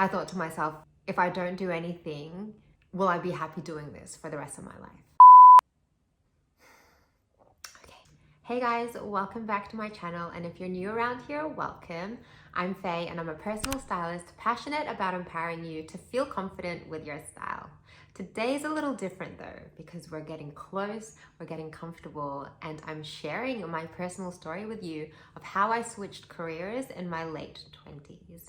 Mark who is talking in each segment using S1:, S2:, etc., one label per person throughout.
S1: I thought to myself, if I don't do anything, will I be happy doing this for the rest of my life? Okay. Hey guys, welcome back to my channel, and if you're new around here, welcome. I'm Faye and I'm a personal stylist passionate about empowering you to feel confident with your style. Today's a little different though, because we're getting close, we're getting comfortable, and I'm sharing my personal story with you of how I switched careers in my late 20s.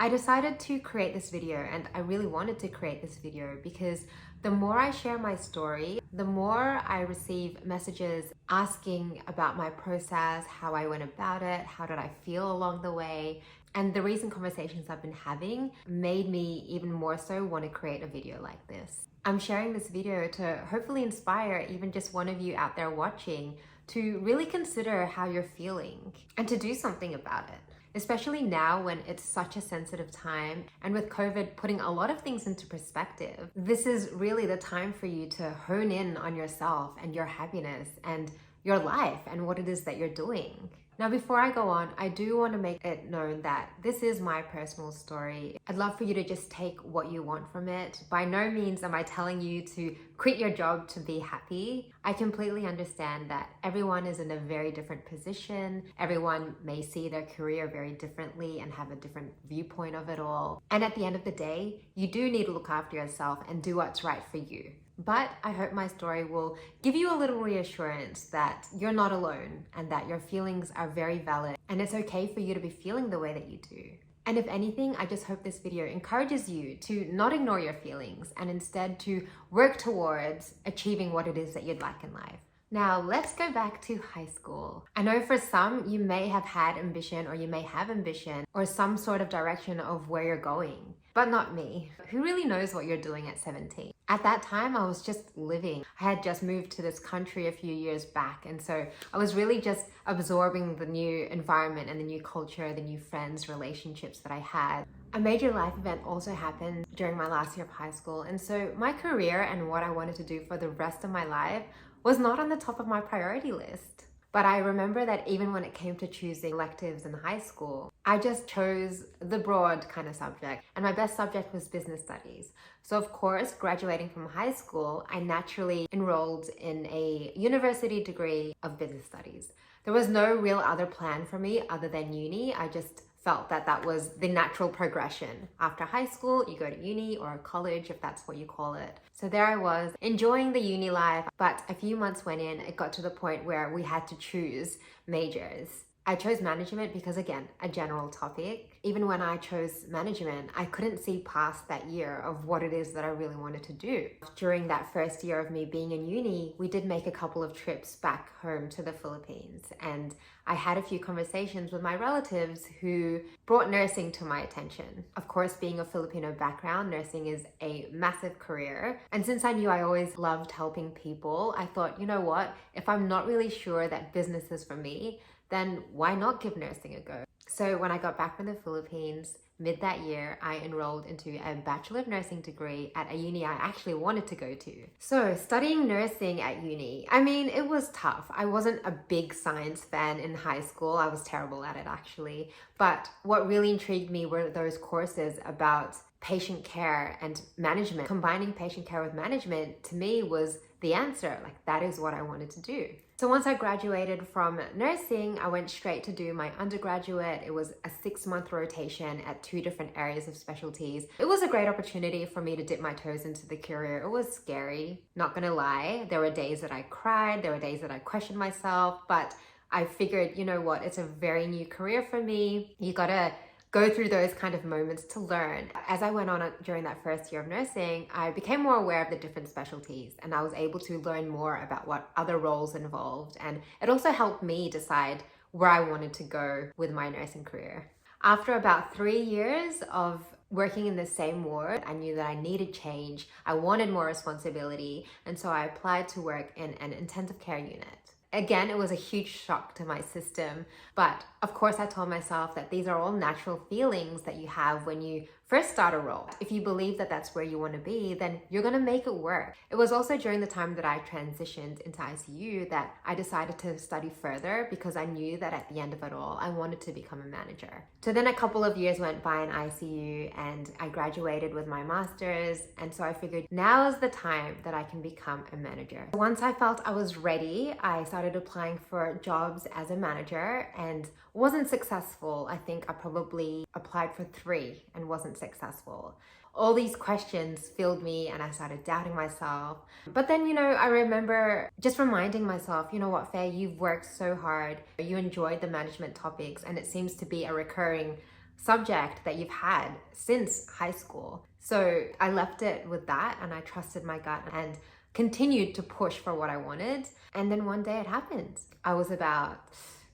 S1: I decided to create this video, and I really wanted to create this video because the more I share my story, the more I receive messages asking about my process, how I went about it, how did I feel along the way. And the recent conversations I've been having made me even more so want to create a video like this. I'm sharing this video to hopefully inspire even just one of you out there watching to really consider how you're feeling and to do something about it. Especially now when it's such a sensitive time, and with COVID putting a lot of things into perspective, this is really the time for you to hone in on yourself and your happiness and your life and what it is that you're doing. Now, before I go on, I do want to make it known that this is my personal story. I'd love for you to just take what you want from it. By no means am I telling you to quit your job to be happy. I completely understand that everyone is in a very different position. Everyone may see their career very differently and have a different viewpoint of it all. And at the end of the day, you do need to look after yourself and do what's right for you. But I hope my story will give you a little reassurance that you're not alone and that your feelings are very valid and it's okay for you to be feeling the way that you do. And if anything, I just hope this video encourages you to not ignore your feelings and instead to work towards achieving what it is that you'd like in life. Now, let's go back to high school. I know for some, you may have had ambition or you may have ambition or some sort of direction of where you're going, but not me. Who really knows what you're doing at 17? At that time, I was just living. I had just moved to this country a few years back, and so I was really just absorbing the new environment and the new culture, the new friends, relationships that I had. A major life event also happened during my last year of high school, and so my career and what I wanted to do for the rest of my life was not on the top of my priority list. But I remember that even when it came to choosing electives in high school, I just chose the broad kind of subject, and my best subject was business studies. So of course, graduating from high school, I naturally enrolled in a university degree of business studies. There was no real other plan for me other than uni. I just felt that that was the natural progression. After high school, you go to uni or college, if that's what you call it. So there I was, enjoying the uni life, but a few months went in, it got to the point where we had to choose majors. I chose management because, again, a general topic. Even when I chose management, I couldn't see past that year of what it is that I really wanted to do. During that first year of me being in uni, we did make a couple of trips back home to the Philippines, and I had a few conversations with my relatives who brought nursing to my attention. Of course, being a Filipino background, nursing is a massive career. And since I knew I always loved helping people, I thought, you know what, if I'm not really sure that business is for me, then why not give nursing a go? So when I got back from the Philippines, mid that year, I enrolled into a Bachelor of Nursing degree at a uni I actually wanted to go to. So studying nursing at uni, I mean, it was tough. I wasn't a big science fan in high school. I was terrible at it actually. But what really intrigued me were those courses about patient care and management. Combining patient care with management to me was the answer. Like, that is what I wanted to do. So once I graduated from nursing, I went straight to do my undergraduate. It was a 6-month rotation at 2 different areas of specialties. It was a great opportunity for me to dip my toes into the career. It was scary, not gonna lie. There were days that I cried, there were days that I questioned myself, but I figured, you know what, it's a very new career for me. You gotta go through those kind of moments to learn. As I went on during that first year of nursing, I became more aware of the different specialties, and I was able to learn more about what other roles involved, and it also helped me decide where I wanted to go with my nursing career. After about 3 years of working in the same ward, I knew that I needed change. I wanted more responsibility, and so I applied to work in an intensive care unit. Again, it was a huge shock to my system. But of course, I told myself that these are all natural feelings that you have when you first start a role. If you believe that that's where you want to be, then you're going to make it work. It was also during the time that I transitioned into ICU that I decided to study further, because I knew that at the end of it all, I wanted to become a manager. So then a couple of years went by in ICU and I graduated with my master's. And so I figured now is the time that I can become a manager. Once I felt I was ready, I started applying for jobs as a manager and wasn't successful. I think I probably applied for 3 and wasn't successful. All these questions filled me and I started doubting myself. But then, I remember just reminding myself, you know what, Faye, you've worked so hard. You enjoyed the management topics and it seems to be a recurring subject that you've had since high school. So I left it with that and I trusted my gut and continued to push for what I wanted. And then one day it happened. I was about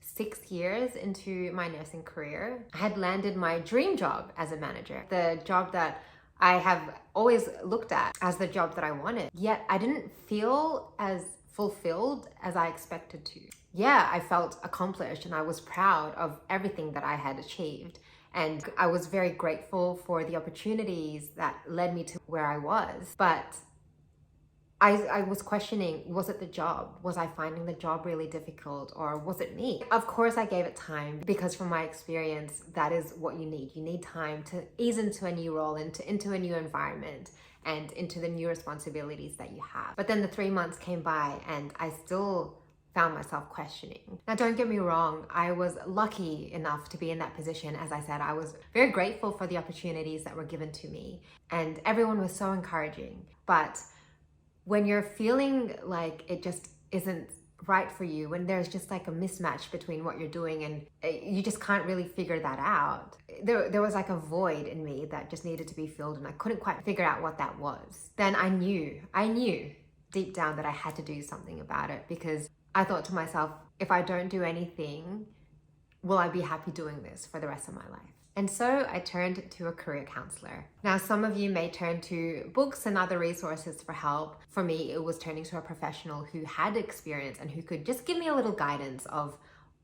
S1: 6 years into my nursing career. I had landed my dream job as a manager, the job that I have always looked at as the job that I wanted. Yet I didn't feel as fulfilled as I expected to. Yeah, I felt accomplished and I was proud of everything that I had achieved. And I was very grateful for the opportunities that led me to where I was. But I was questioning, was it the job? Was I finding the job really difficult, or was it me? Of course I gave it time, because from my experience, that is what you need. You need time to ease into a new role, into a new environment, and into the new responsibilities that you have. But then the 3 months came by and I still found myself questioning. Now, don't get me wrong, I was lucky enough to be in that position. As I said, I was very grateful for the opportunities that were given to me, and everyone was so encouraging. But when you're feeling like it just isn't right for you, when there's just like a mismatch between what you're doing and you just can't really figure that out, there was like a void in me that just needed to be filled, and I couldn't quite figure out what that was. Then I knew deep down that I had to do something about it, because I thought to myself, if I don't do anything, will I be happy doing this for the rest of my life? And so I turned to a career counselor. Now, some of you may turn to books and other resources for help. For me, it was turning to a professional who had experience and who could just give me a little guidance of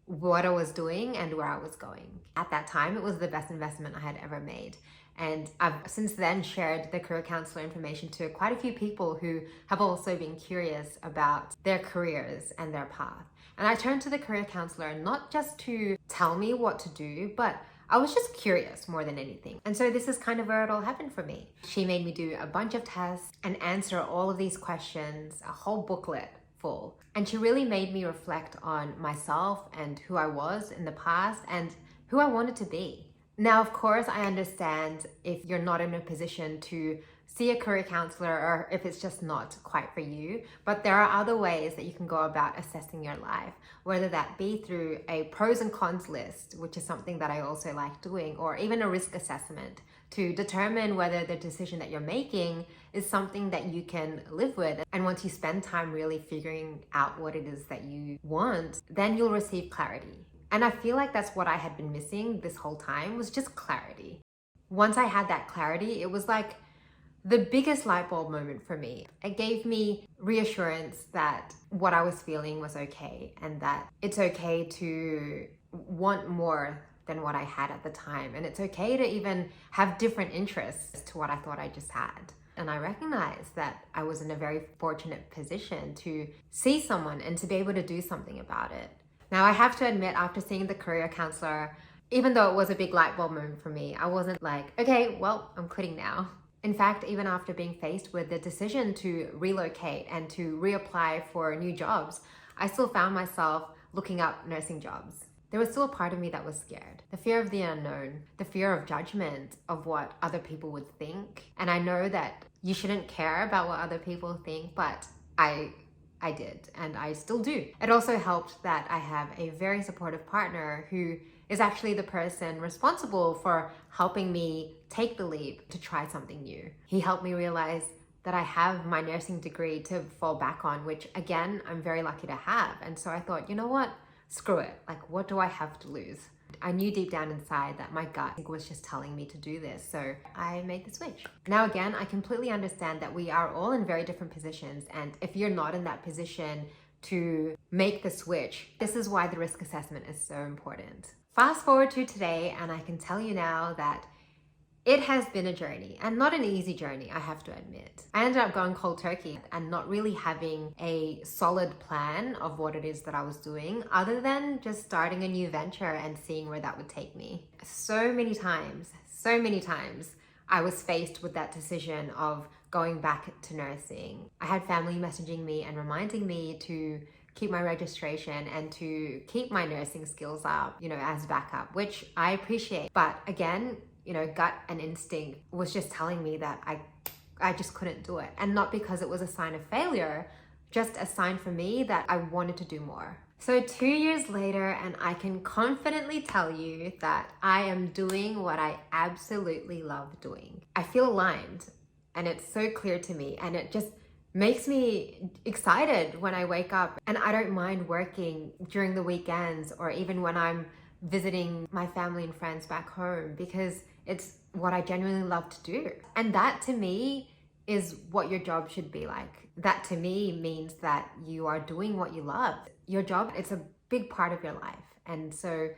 S1: what I was doing and where I was going. At that time, it was the best investment I had ever made. And I've since then shared the career counselor information to quite a few people who have also been curious about their careers and their path. And I turned to the career counselor not just to tell me what to do, but I was just curious more than anything. And so this is kind of where it all happened for me. She made me do a bunch of tests and answer all of these questions, a whole booklet full. And she really made me reflect on myself and who I was in the past and who I wanted to be. Now, of course, I understand if you're not in a position to see a career counselor, or if it's just not quite for you, but there are other ways that you can go about assessing your life, whether that be through a pros and cons list, which is something that I also like doing, or even a risk assessment to determine whether the decision that you're making is something that you can live with. And once you spend time really figuring out what it is that you want, then you'll receive clarity. And I feel like that's what I had been missing this whole time, was just clarity. Once I had that clarity, it was like the biggest light bulb moment for me. It gave me reassurance that what I was feeling was okay, and that it's okay to want more than what I had at the time. And it's okay to even have different interests to what I thought I just had. And I recognized that I was in a very fortunate position to see someone and to be able to do something about it. Now, I have to admit, after seeing the career counselor, even though it was a big light bulb moment for me, I wasn't like, okay, well, I'm quitting now. In fact, even after being faced with the decision to relocate and to reapply for new jobs, I still found myself looking up nursing jobs. There was still a part of me that was scared. The fear of the unknown, the fear of judgment, of what other people would think. And I know that you shouldn't care about what other people think, but I did, and I still do. It also helped that I have a very supportive partner who is actually the person responsible for helping me take the leap to try something new. He helped me realize that I have my nursing degree to fall back on, which again, I'm very lucky to have. And so I thought, you know what? Screw it. Like, what do I have to lose? I knew deep down inside that my gut was just telling me to do this. So I made the switch. Now, again, I completely understand that we are all in very different positions. And if you're not in that position to make the switch. This is why the risk assessment is so important. Fast forward to today, and I can tell you now that it has been a journey, and not an easy journey, I have to admit. I ended up going cold turkey and not really having a solid plan of what it is that I was doing, other than just starting a new venture and seeing where that would take me. So many times, I was faced with that decision of going back to nursing. I had family messaging me and reminding me to keep my registration and to keep my nursing skills up, as backup, which I appreciate. But again, gut and instinct was just telling me that I just couldn't do it. And not because it was a sign of failure, just a sign for me that I wanted to do more. So 2 years later, and I can confidently tell you that I am doing what I absolutely love doing. I feel aligned, and it's so clear to me, and it just makes me excited when I wake up. And I don't mind working during the weekends or even when I'm visiting my family and friends back home, because it's what I genuinely love to do. And that to me is what your job should be like. That to me means that you are doing what you love. Your job, it's a big part of your life. And so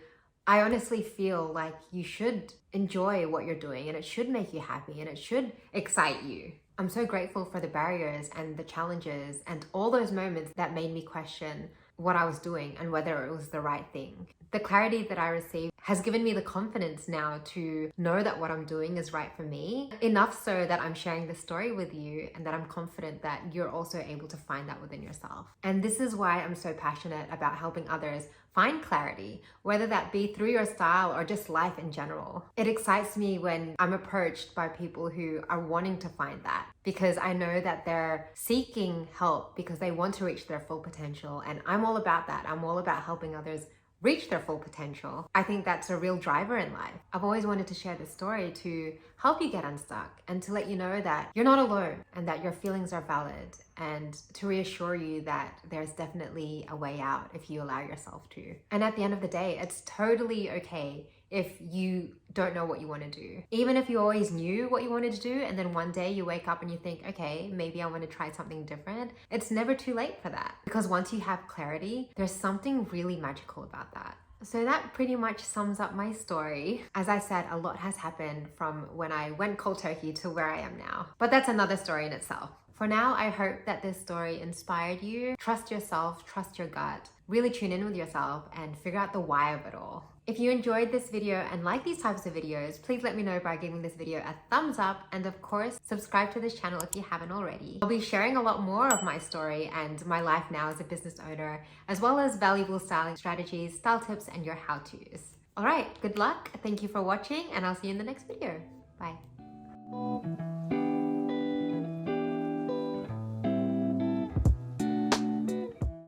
S1: I honestly feel like you should enjoy what you're doing, and it should make you happy, and it should excite you. I'm so grateful for the barriers and the challenges and all those moments that made me question what I was doing and whether it was the right thing. The clarity that I received has given me the confidence now to know that what I'm doing is right for me, enough so that I'm sharing this story with you, and that I'm confident that you're also able to find that within yourself. And this is why I'm so passionate about helping others find clarity, whether that be through your style or just life in general. It excites me when I'm approached by people who are wanting to find that, because I know that they're seeking help because they want to reach their full potential. And I'm all about that. I'm all about helping others reach their full potential. I think that's a real driver in life. I've always wanted to share this story to help you get unstuck and to let you know that you're not alone and that your feelings are valid, and to reassure you that there's definitely a way out if you allow yourself to. And at the end of the day, it's totally okay if you don't know what you want to do. Even if you always knew what you wanted to do, and then one day you wake up and you think, okay, maybe I want to try something different, it's never too late for that. Because once you have clarity, there's something really magical about that. So that pretty much sums up my story. As I said, a lot has happened from when I went cold turkey to where I am now. But that's another story in itself. For now, I hope that this story inspired you. Trust yourself, trust your gut, really tune in with yourself and figure out the why of it all. If you enjoyed this video and like these types of videos, please let me know by giving this video a thumbs up, and of course, subscribe to this channel if you haven't already. I'll be sharing a lot more of my story and my life now as a business owner, as well as valuable styling strategies, style tips, and your how-tos. All right, good luck. Thank you for watching, and I'll see you in the next video. Bye.